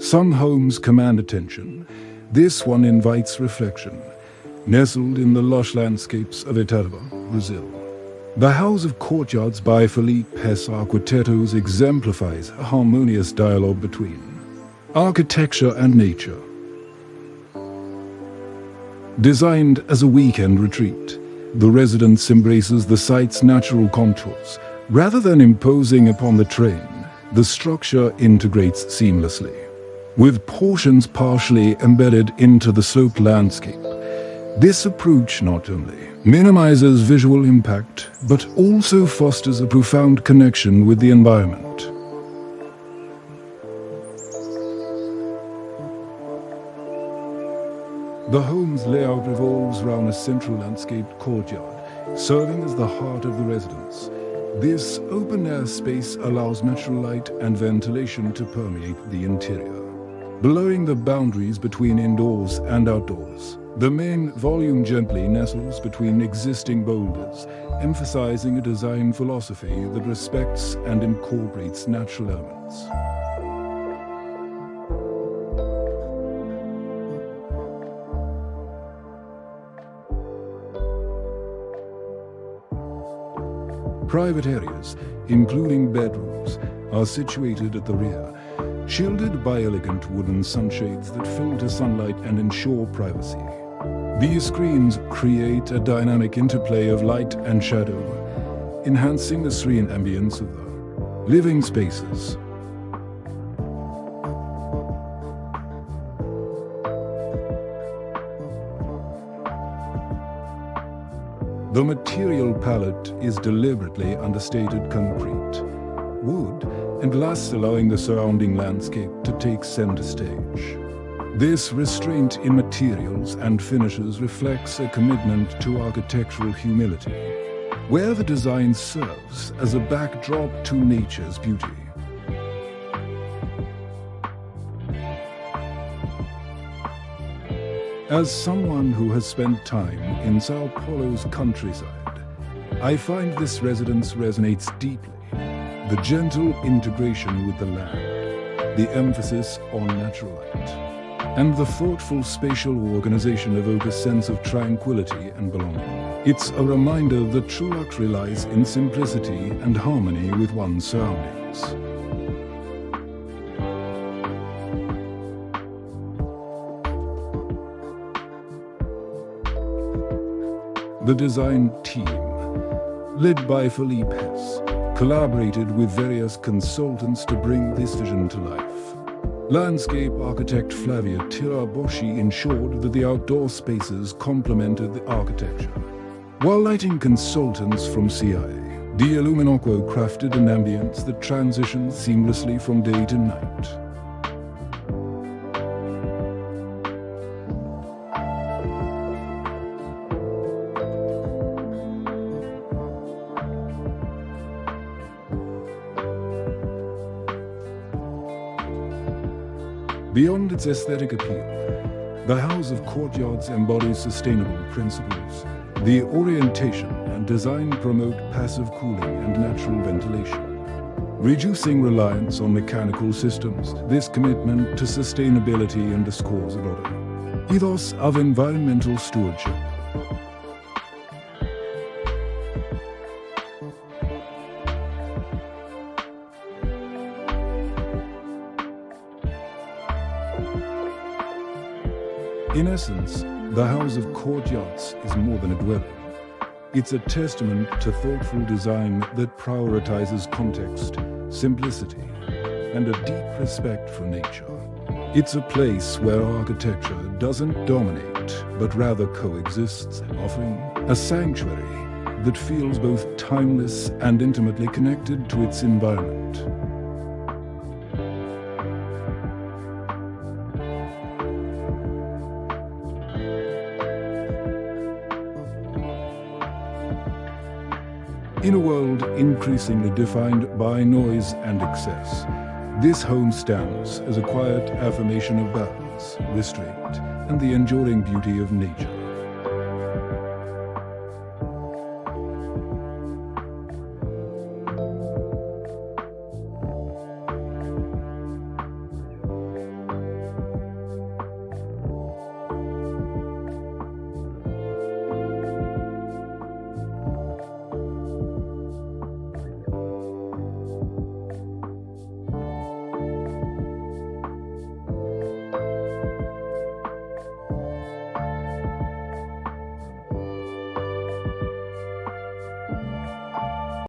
Some homes command attention. This one invites reflection, nestled in the lush landscapes of Itatiba, Brazil. The House of Courtyards by Felipe Hess Arquitetos exemplifies a harmonious dialogue between architecture and nature. Designed as a weekend retreat, the residence embraces the site's natural contours. Rather than imposing upon the terrain, the structure integrates seamlessly, with portions partially embedded into the sloped landscape. This approach not only minimizes visual impact, but also fosters a profound connection with the environment. The home's layout revolves around a central landscaped courtyard, serving as the heart of the residence. This open-air space allows natural light and ventilation to permeate the interior, blurring the boundaries between indoors and outdoors. The main volume gently nestles between existing boulders, emphasizing a design philosophy that respects and incorporates natural elements. Private areas, including bedrooms, are situated at the rear, shielded by elegant wooden sunshades that filter sunlight and ensure privacy. These screens create a dynamic interplay of light and shadow, enhancing the serene ambience of the living spaces. The material palette is deliberately understated concrete, wood, and glass, allowing the surrounding landscape to take center stage. This restraint in materials and finishes reflects a commitment to architectural humility, where the design serves as a backdrop to nature's beauty. As someone who has spent time in Sao Paulo's countryside, I find this residence resonates deeply. The gentle integration with the land, the emphasis on natural light, and the thoughtful spatial organization evoke a sense of tranquility and belonging. It's a reminder that true luxury lies in simplicity and harmony with one's surroundings. The design team, led by Felipe Hess, collaborated with various consultants to bring this vision to life. Landscape architect Flavia Tiraboschi ensured that the outdoor spaces complemented the architecture, while lighting consultants from CIA, the Iluminação crafted an ambience that transitions seamlessly from day to night. Beyond its aesthetic appeal, the House of Courtyards embodies sustainable principles. The orientation and design promote passive cooling and natural ventilation, reducing reliance on mechanical systems. This commitment to sustainability underscores a broader ethos of environmental stewardship. In essence, the House of Courtyards is more than a dwelling. It's a testament to thoughtful design that prioritizes context, simplicity, and a deep respect for nature. It's a place where architecture doesn't dominate, but rather coexists, offering a sanctuary that feels both timeless and intimately connected to its environment. In a world increasingly defined by noise and excess, this home stands as a quiet affirmation of balance, restraint, and the enduring beauty of nature.